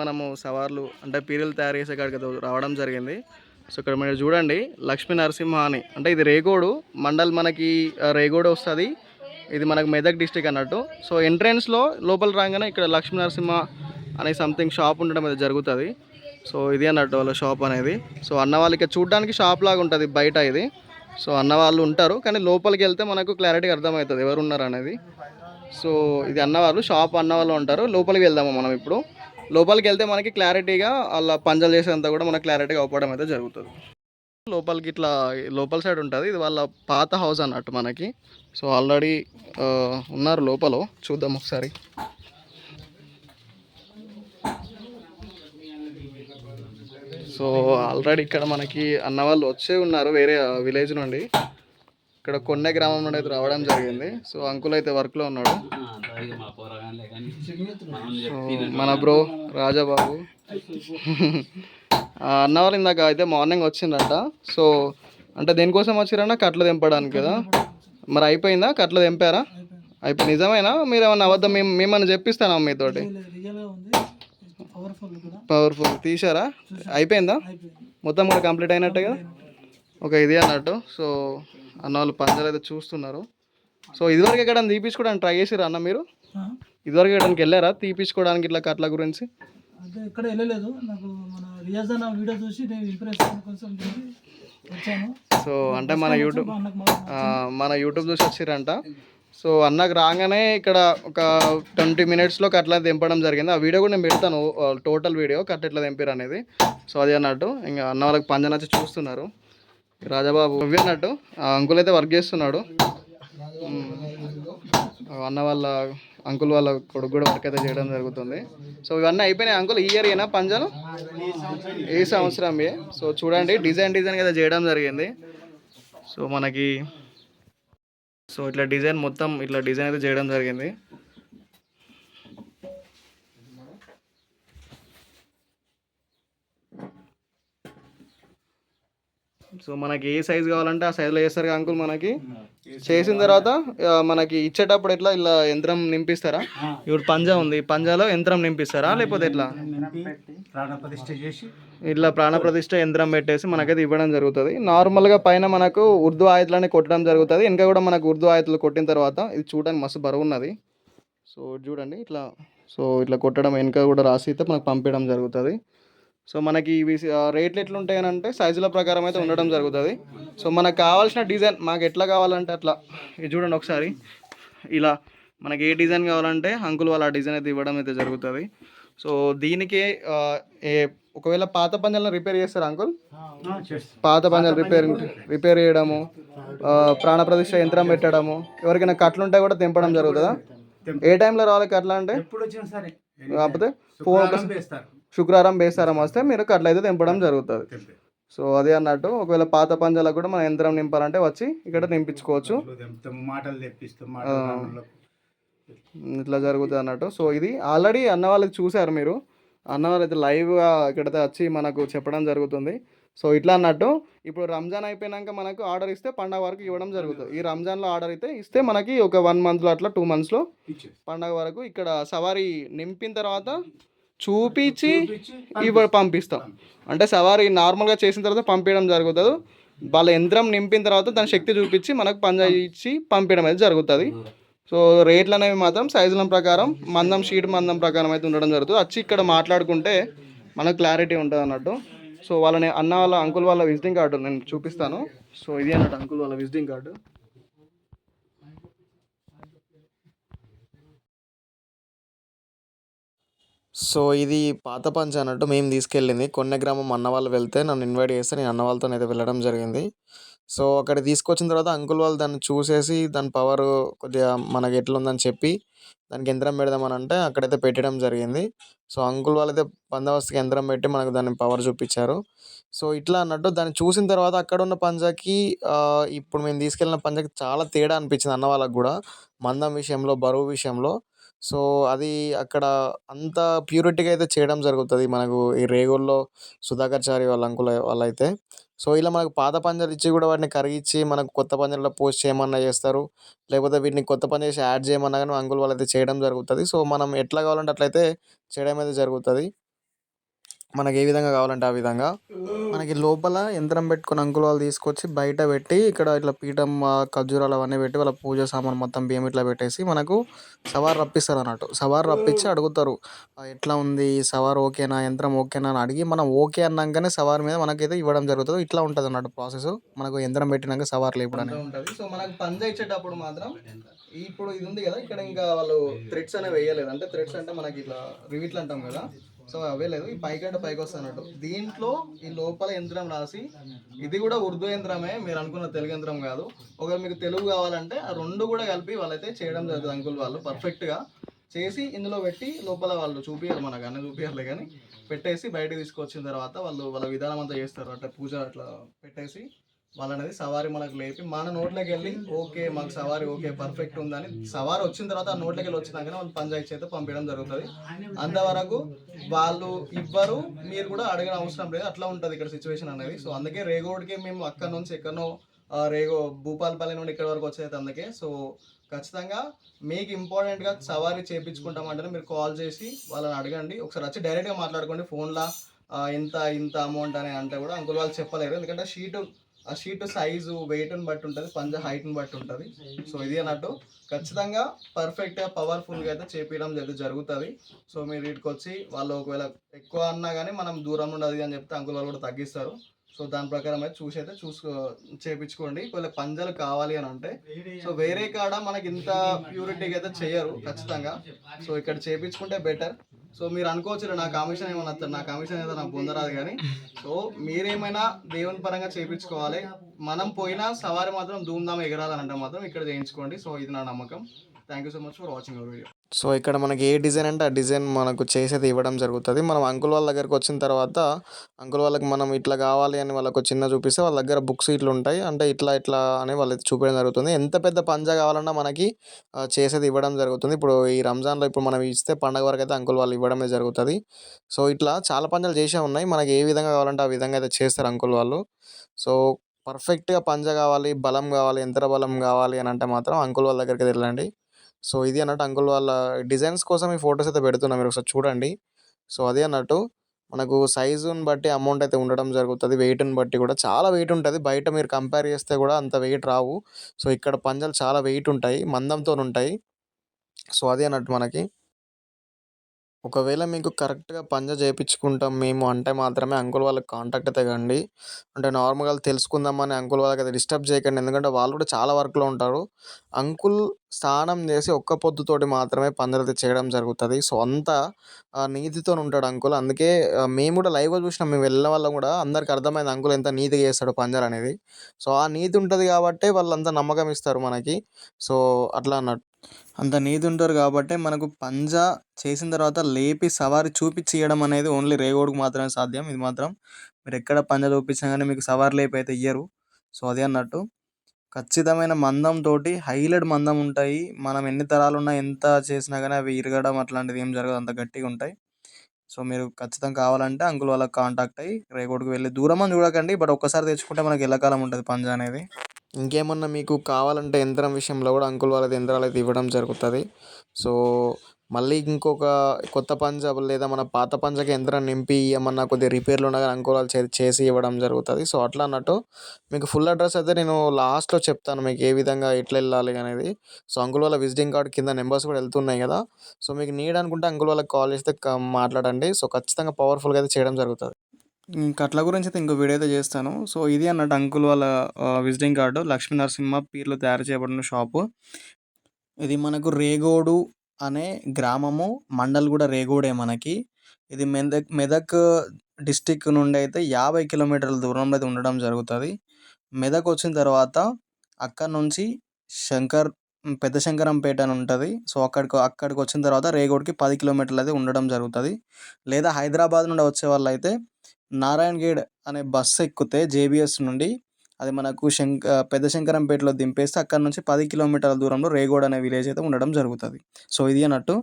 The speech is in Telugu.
మనము సవార్లు అంటే పీరియలు తయారు చేసే కాడికి రావడం జరిగింది. సో ఇక్కడ మీరు చూడండి లక్ష్మీ నరసింహ అని, అంటే ఇది రేగోడు మండల్, మనకి రేగోడు వస్తుంది. ఇది మనకు మెదక్ డిస్టిక్ అన్నట్టు. సో ఎంట్రెన్స్లో లోపల రాగానే ఇక్కడ లక్ష్మీ నరసింహ అనే సంథింగ్ షాప్ ఉండడం అయితే జరుగుతుంది. సో ఇది అన్నట్టు వాళ్ళ షాప్ అనేది. సో అన్న వాళ్ళకి చూడడానికి షాప్ లాగా ఉంటుంది బయట ఇది. సో అన్న వాళ్ళు ఉంటారు, కానీ లోపలికి వెళ్తే మనకు క్లారిటీగా అర్థమవుతుంది ఎవరు ఉన్నారు అనేది. సో ఇది అన్నవాళ్ళు, షాప్ అన్నవాళ్ళు ఉంటారు. లోపలికి వెళ్దాము మనం ఇప్పుడు. లోపలికి వెళ్తే మనకి క్లారిటీగా వాళ్ళ పంజలు చేసేంత కూడా మనకు క్లారిటీగా అవ్వడం అయితే జరుగుతుంది. లోపలికి ఇట్లా లోపల సైడ్ ఉంటుంది. ఇది వాళ్ళ పాత హౌస్ అన్నట్టు మనకి. సో ఆల్రెడీ ఉన్నారు లోపల, చూద్దాం ఒకసారి. సో ఆల్రెడీ ఇక్కడ మనకి అన్న వాళ్ళు వచ్చే ఉన్నారు వేరే విలేజ్ నుండి. ఇక్కడ కొన్నే గ్రామం నుండి అయితే రావడం జరిగింది. సో అంకుల్ అయితే వర్క్లో ఉన్నాడు. మన బ్రో రాజాబాబు అన్నవాళ్ళు ఇందాక అయితే మార్నింగ్ వచ్చిందట. సో అంటే దేనికోసం వచ్చిరన్నా? కట్లు తెంపడానికి కదా. మరి అయిపోయిందా? కట్లు తెంపారా? అయిపోయి నిజమేనా? మీరు ఏమన్నా అబద్ధం మేమన్నా చెప్పిస్తానా మీతోటి? పవర్ఫుల్ తీసారా? అయిపోయిందా? మొత్తం కూడా కంప్లీట్ అయినట్టే కదా. ఓకే, ఇది అన్నట్టు. సో అన్న వాళ్ళు పంజలు అయితే చూస్తున్నారు. సో ఇదివరకు ఎక్కడ తీపించుకోవడానికి ట్రై చేసిరా అన్న మీరు? ఇదివరకు ఎక్కడానికి వెళ్ళారా తీపించుకోవడానికి ఇట్లా కట్ల గురించి? అంటే ఎక్కడ వెళ్ళలేదు. నాకు మన రియాజ్ అన్న వీడియో చూసి నేను ఇంప్రెస్ కొంచెం వచ్చాను. సో అంటే మన యూట్యూబ్ చూసి వచ్చిరంట. సో అన్నకు రాగానే ఇక్కడ ఒక 20 minutesలో కట్ల తెంపడం జరిగింది. ఆ వీడియో కూడా నేను పెడతాను, టోటల్ వీడియో కట్ట ఎట్లా తెంపారు అనేది. సో అది అన్నట్టు ఇంకా అన్న వాళ్ళకి పంజ నచ్చి చూస్తున్నారు. రాజాబాబు ఇవి అన్నట్టు అంకుల్ అయితే వర్క్ చేస్తున్నాడు. అన్న వాళ్ళ అంకుల్ వాళ్ళ కొడుకు కూడా వర్క్ అయితే చేయడం జరుగుతుంది. సో ఇవన్నీ అయిపోయినాయి అంకుల్. ఈ ఇయర్ ఏనా పంజాలు? ఏ సంవత్సరం? సో చూడండి డిజైన్ అయితే చేయడం జరిగింది. సో మనకి సో ఇట్లా డిజైన్ మొత్తం ఇట్లా డిజైన్ అయితే చేయడం జరిగింది. సో మనకి ఏ సైజు కావాలంటే ఆ సైజులో చేస్తారు కదా అంకుల్. మనకి చేసిన తర్వాత మనకి ఇచ్చేటప్పుడు ఎట్లా ఇలా యంత్రం నింపిస్తారా? ఇప్పుడు పంజా ఉంది, పంజాలో యంత్రం నింపిస్తారా లేకపోతే ఎట్లా? ఇట్లా ప్రాణప్రతిష్ఠ యంత్రం పెట్టేసి మనకైతే ఇవ్వడం జరుగుతుంది. నార్మల్గా పైన మనకు ఉర్దూ ఆయతులని కొట్టడం జరుగుతుంది. ఇంకా కూడా మనకు ఉర్దూ ఆయతులు కొట్టిన తర్వాత ఇది చూడడానికి మస్తు బరువు ఉన్నది. సో చూడండి ఇట్లా. సో ఇట్లా కొట్టడం వెనక కూడా రాసి అయితే మనకు పంపించడం జరుగుతుంది. సో మనకి ఇవి రేట్లు ఎట్లుంటాయని అంటే సైజుల ప్రకారం అయితే ఉండడం జరుగుతుంది. సో మనకు కావాల్సిన డిజైన్ మాకు ఎట్లా కావాలంటే అట్లా. ఇది చూడండి ఒకసారి. ఇలా మనకి ఏ డిజైన్ కావాలంటే అంకుల్ వాళ్ళు ఆ డిజైన్ అయితే ఇవ్వడం అయితే జరుగుతుంది. సో దీనికి ఒకవేళ పాత పంజాలను రిపేర్ చేస్తారా అంకుల్? పాత పంజాలు రిపేర్ చేయడము, ప్రాణప్రతిష్ఠ యంత్రం పెట్టడము, ఎవరికైనా కట్లు ఉంటే కూడా తెంపడం జరుగుతుందా? ఏ టైంలో రావాలి కట్ల అంటే? కాకపోతే శుక్రవారం బేస్తారం వస్తే మీరు కట్ల అయితే తెంపడం జరుగుతుంది. సో అదే అన్నట్టు ఒకవేళ పాత పంజాలకు కూడా మన యంత్రం నింపాలంటే వచ్చి ఇక్కడ నింపించుకోవచ్చు. ఇట్లా జరుగుతుంది అన్నట్టు. సో ఇది ఆల్రెడీ అన్న వాళ్ళకి చూశారు మీరు. అన్న వాళ్ళు అయితే లైవ్గా ఇక్కడైతే వచ్చి మనకు చెప్పడం జరుగుతుంది. సో ఇట్లా అన్నట్టు ఇప్పుడు రంజాన్ అయిపోయినాక మనకు ఆర్డర్ ఇస్తే పండగ వరకు ఇవ్వడం జరుగుతుంది. ఈ రంజాన్లో ఆర్డర్ అయితే ఇస్తే మనకి ఒక 1 monthలో అట్లా 2 monthsలో పండగ వరకు ఇక్కడ సవారీ నింపిన తర్వాత చూపించి పంపిస్తాం. అంటే సవారీ నార్మల్గా చేసిన తర్వాత పంపించడం జరుగుతుంది. వాళ్ళ యంత్రం నింపిన తర్వాత దాని శక్తి చూపించి మనకు పంజా ఇచ్చి పంపించడం అయితే జరుగుతుంది. సో రేట్లు అనేవి మాత్రం సైజుల ప్రకారం మందం షీట్ మందం ప్రకారం అయితే ఉండడం జరుగుతుంది. వచ్చి ఇక్కడ మాట్లాడుకుంటే మనకు క్లారిటీ ఉంటుంది అన్నట్టు. సో వాళ్ళని అన్న వాళ్ళ అంకుల్ వాళ్ళ విజిటింగ్ కార్డు నేను చూపిస్తాను. సో ఇది అన్నట్టు అంకుల్ వాళ్ళ విజిటింగ్ కార్డు. సో ఇది పాత పంచ అన్నట్టు మేము తీసుకెళ్ళింది కొన్న గ్రామం. అన్న వాళ్ళు వెళ్తే నన్ను ఇన్వైట్ చేస్తే నేను అన్న వాళ్ళతో అయితే వెళ్ళడం జరిగింది. సో అక్కడ తీసుకొచ్చిన తర్వాత అంకుల్ వాళ్ళు దాన్ని చూసేసి దాని పవర్ కొద్దిగా మనకి ఎట్లుందని చెప్పి దానికి యంత్రం పెడదామని అంటే అక్కడైతే పెట్టడం జరిగింది. సో అంకుల్ వాళ్ళైతే బందోబస్తుకి యంత్రం పెట్టి మనకు దాని పవర్ చూపించారు. సో ఇట్లా అన్నట్టు దాన్ని చూసిన తర్వాత అక్కడ ఉన్న పంజాకి ఇప్పుడు మేము తీసుకెళ్ళిన పంజాకి చాలా తేడా అనిపించింది అన్న వాళ్ళకి కూడా, మందం విషయంలో, బరువు విషయంలో. సో అది అక్కడ అంత ప్యూరిటీగా అయితే చేయడం జరుగుతుంది మనకు ఈ రేగోల్లో సుధాకర్ చారి వాళ్ళ అంకుల్ వాళ్ళైతే. సో ఇలా మనకు పాత పంజాలు ఇచ్చి కూడా వాటిని కరిగించి మనకు కొత్త పంజాలలో పోస్ట్ చేయమన్నా చేస్తారు, లేకపోతే వీటిని కొత్త పని చేసి యాడ్ చేయమన్నా కానీ అంకుల్ వాళ్ళైతే చేయడం జరుగుతుంది. సో మనం ఎట్లా కావాలంటే అట్లయితే చేయడం అయితే జరుగుతుంది. మనకి ఏ విధంగా కావాలంటే ఆ విధంగా. మనకి లోపల యంత్రం పెట్టుకొని అంకుల్ వాళ్ళు తీసుకొచ్చి బయట పెట్టి ఇక్కడ ఇట్లా పీఠం ఖర్జూరాలు అవన్నీ పెట్టి వాళ్ళ పూజ సామాన్ మొత్తం బియ్యం ఇట్లా పెట్టేసి మనకు సవార్ రప్పిస్తారు అన్నట్టు. సవార్ రప్పించి అడుగుతారు ఎట్లా ఉంది సవార్ ఓకేనా యంత్రం ఓకేనా అని అడిగి మనం ఓకే అన్నాకనే సవార్ మీద మనకైతే ఇవ్వడం జరుగుతుంది. ఇట్లా ఉంటుంది అన్నట్టు ప్రాసెస్. మనకు యంత్రం పెట్టినాక సవార్ లేపడం ఉంటుంది. సో మనకు పంజ ఇచ్చేటప్పుడు మాత్రం ఇప్పుడు ఇది ఉంది కదా ఇక్కడ ఇంకా వాళ్ళు థ్రెడ్స్ అనేవి వేయలేదు. అంటే థ్రెడ్స్ అంటే మనకి ఇట్లా రివిట్లు అంటాం కదా, సో అవే లేదు. ఈ పైకంటే పైకి వస్తున్నట్టు దీంట్లో ఈ లోపల యంత్రం రాసి, ఇది కూడా ఉర్దూ యంత్రమే, మీరు అనుకున్న తెలుగు యంత్రం కాదు. ఒకవేళ మీకు తెలుగు కావాలంటే ఆ రెండు కూడా కలిపి వాళ్ళైతే చేయడం జరుగుతుంది. అంకుల్ వాళ్ళు పర్ఫెక్ట్గా చేసి ఇందులో పెట్టి లోపల వాళ్ళు చూపించాలి, మనకు అన్నీ చూపించాలి కానీ పెట్టేసి బయటకు తీసుకొచ్చిన తర్వాత వాళ్ళు వాళ్ళ విధానం అంతా చేస్తారు. అట్లా పూజ అట్లా పెట్టేసి వాళ్ళనేది సవారి మనకు లేపి మన నోట్లోకి వెళ్ళి ఓకే మాకు సవారి ఓకే పర్ఫెక్ట్ ఉందని సవారి వచ్చిన తర్వాత ఆ నోట్లోకి వెళ్ళి వచ్చినాకనే వాళ్ళు పంచాయతీ చేత పంపించడం జరుగుతుంది. అంతవరకు వాళ్ళు ఇవ్వరు, మీరు కూడా అడగడం అవసరం లేదు. అట్లా ఉంటుంది ఇక్కడ సిచ్యువేషన్ అనేది. సో అందుకే రేగోడ్కి మేము అక్కడ నుంచి ఎక్కడనో రేగో భూపాలపల్లి నుండి ఇక్కడ వరకు వచ్చేది అందుకే. సో ఖచ్చితంగా మీకు ఇంపార్టెంట్గా సవారీ చేయించుకుంటామంటే మీరు కాల్ చేసి వాళ్ళని అడగండి. ఒకసారి వచ్చి డైరెక్ట్గా మాట్లాడుకోండి ఫోన్లో ఇంత ఇంత అమౌంట్ అని అంటే కూడా అంకుల్ వాళ్ళు చెప్పలేరు. ఎందుకంటే ఆ షీట్ సైజు వెయిట్ని బట్టి ఉంటుంది, పంజ హైట్ని బట్టి ఉంటుంది. సో ఇది అన్నట్టు ఖచ్చితంగా పర్ఫెక్ట్గా పవర్ఫుల్గా అయితే చేపించడం జరుగుతుంది. సో మీరు వీటికి వచ్చి వాళ్ళు ఒకవేళ ఎక్కువ అన్నా కానీ మనం దూరం నుండి అది అని చెప్తే అంకుల్ వాళ్ళు కూడా తగ్గిస్తారు. సో దాని ప్రకారం అయితే చేపించుకోండి. ఒకవేళ పంజలు కావాలి అని అంటే సో వేరే కాడ మనకి ఇంత ప్యూరిటీగా అయితే చేయరు ఖచ్చితంగా. సో ఇక్కడ చేపించుకుంటే బెటర్. సో మీరు అనుకోవచ్చు నా కమిషన్ ఏమన్నా వస్తుంది, నా కమిషన్ ఏదో నాకు పొందరాదు కానీ సో మీరేమైనా దేవుని పరంగా చేయించుకోవాలి. మనం పోయినా సవారి మాత్రం ధూమ్ధామ్ ఎగరాలని అంటే మాత్రం ఇక్కడ చేయించుకోండి. సో ఇది నా నమ్మకం. Thank you so much for watching our video. So ఇక్కడ మనకి ఏ డిజైన్ అంటే ఆ డిజైన్ మనకు చేసేది ఇవ్వడం జరుగుతుంది. మనం అంకుల్ వాళ్ళ దగ్గరికి వచ్చిన తర్వాత అంకుల్ వాళ్ళకి మనం ఇట్లా కావాలి అని వాళ్ళకు చిన్న చూపిస్తే వాళ్ళ దగ్గర బుక్స్ ఇట్లా ఉంటాయి. అంటే ఇట్లా ఇట్లా అని వాళ్ళకి చూపించడం జరుగుతుంది. ఎంత పెద్ద పంజా కావాలన్నా మనకి చేసేది ఇవ్వడం జరుగుతుంది. ఇప్పుడు ఈ రంజాన్లో ఇప్పుడు మనం ఇస్తే పండగ వరకు అయితే అంకుల్ వాళ్ళు ఇవ్వడమే జరుగుతుంది. సో ఇట్లా చాలా పంజాలు చేసే ఉన్నాయి. మనకి ఏ విధంగా కావాలంటే ఆ విధంగా అయితే చేస్తారు అంకుల్ వాళ్ళు. సో పర్ఫెక్ట్గా పంజా కావాలి, బలం కావాలి, యంత్ర బలం కావాలి అని అంటే మాత్రం అంకుల్ వాళ్ళ దగ్గరికి వెళ్ళండి. సో ఇది అన్నట్టు అంకుల్ వాళ్ళ డిజైన్స్ కోసం ఈ ఫొటోస్ అయితే పెడుతున్నా, మీరు ఒకసారి చూడండి. సో అదే అన్నట్టు మనకు సైజుని బట్టి అమౌంట్ అయితే ఉండడం జరుగుతుంది. వెయిట్ని బట్టి కూడా చాలా వెయిట్ ఉంటుంది. బయట మీరు కంపేర్ చేస్తే కూడా అంత వెయిట్ రావు. సో ఇక్కడ పంజాలు చాలా వెయిట్ ఉంటాయి, మందంతో ఉంటాయి. సో అదే అన్నట్టు మనకి ఒకవేళ మీకు కరెక్ట్‌గా పంజా చేపించుకుంటాం మేము అంటే మాత్రమే అంకుల్ వాళ్ళకి కాంటాక్ట్ అయితే కండి. అంటే నార్మల్‌గా తెలుసుకుందామని అంకుల్ వాళ్ళకైతే డిస్టర్బ్ చేయకండి. ఎందుకంటే వాళ్ళు కూడా చాలా వర్క్‌లో ఉంటారు. అంకుల్ స్నానం చేసి ఒక్క పొద్దుతోటి మాత్రమే పందాలైతే చేయడం జరుగుతది. సో అంత నీతితోని ఉంటాడు అంకుల్. అందుకే మేము కూడా లైవ్‌గా చూసినాం. మేము వెళ్ళిన వాళ్ళం కూడా అందరికి అర్థమైంది అంకుల్ ఎంత నీట్‌గా చేస్తాడో పందాలనేది. సో ఆ నీతి ఉంటది కాబట్టే వాళ్ళంత నమ్మకం ఇస్తారు మనకి. సో అట్లా అన్నట్టు. అంత నీతి ఉంటారు కాబట్టే మనకు పంజా చేసిన తర్వాత లేపి సవారి చూపించి ఇయ్యడం అనేది ఓన్లీ రేగోడ్‌కి మాత్రమే సాధ్యం. ఇది మాత్రం మీరు ఎక్కడ పంజా చూపించినా గానీ మీకు సవారి లేపి అయితే ఇయ్యరు. సో అదే అన్నట్టు. ఖచ్చితమైన మందంతోటి హైలైట్ మందం ఉంటాయి. మనం ఎన్ని తరాలున్నా ఎంత చేసినా గానీ అవి ఇరగడం అట్లాంటిది ఏం జరగదు. అంత గట్టిగా ఉంటాయి. సో మీరు ఖచ్చితంగా కావాలంటే అంకుల్ వాళ్ళకి కాంటాక్ట్ అయ్యి రేగోడ్‌కి వెళ్ళి దూరం అని చూడకండి. బట్ ఒక్కసారి తెచ్చుకుంటే మనకి ఎల్లకాలం ఉంటది పంజా అనేది. ఇంకేమన్నా మీకు కావాలంటే యంత్రం విషయంలో కూడా అంకుల్ వాళ్ళది యంత్రాలైతే ఇవ్వడం జరుగుతుంది. సో మళ్ళీ ఇంకొక కొత్త పంజా లేదా మన పాత పంజాకి యంత్రం నింపి ఏమన్నా కొద్దిగా రిపేర్లు ఉన్నా కానీ అంకుల్ వాళ్ళు చేసి ఇవ్వడం జరుగుతుంది. సో అట్లా అన్నట్టు మీకు ఫుల్ అడ్రస్ అయితే నేను లాస్ట్‌లో చెప్తాను మీకు ఏ విధంగా ఎట్లా వెళ్ళాలి అనేది. సో అంకుల్ వాళ్ళ విజిటింగ్ కార్డ్ కింద నెంబర్స్ కూడా వెళ్తున్నాయి కదా. సో మీకు నీడ్ అనుకుంటే అంకుల్ వాళ్ళకి కాల్ చేస్తే మాట్లాడండి. సో ఖచ్చితంగా పవర్ఫుల్‌గా అయితే చేయడం జరుగుతుంది. కట్ల గురించి అయితే ఇంకో వీడియో అయితే చేస్తాను. సో ఇది అన్నట్టు అంకుల్ వాళ్ళ విజిటింగ్ కార్డు లక్ష్మీ నరసింహ పీర్లు తయారు చేయబడిన షాపు. ఇది మనకు రేగోడు అనే గ్రామము, మండల్ కూడా రేగోడే మనకి. ఇది మెదక్ డిస్టిక్ నుండి అయితే 50 కిలోమీటర్ల దూరంలో అయితే ఉండడం జరుగుతుంది. మెదక్ వచ్చిన తర్వాత అక్కడ నుంచి పెద్ద శంకరంపేట అని ఉంటుంది. సో అక్కడికి వచ్చిన తర్వాత రేగోడ్కి 10 కిలోమీటర్లు అయితే ఉండడం జరుగుతుంది. లేదా హైదరాబాద్ నుండి వచ్చే వాళ్ళు అయితే నారాయణగేడ్ అనే బస్సు ఎక్కితే జేబీఎస్ నుండి అది మనకు పెద్ద శంకరంపేటలో దింపేస్తే అక్కడ నుంచి 10 కిలోమీటర్ల దూరంలో రేగోడ్ అనే విలేజ్ అయితే ఉండడం జరుగుతుంది. సో ఇది అన్నట్టు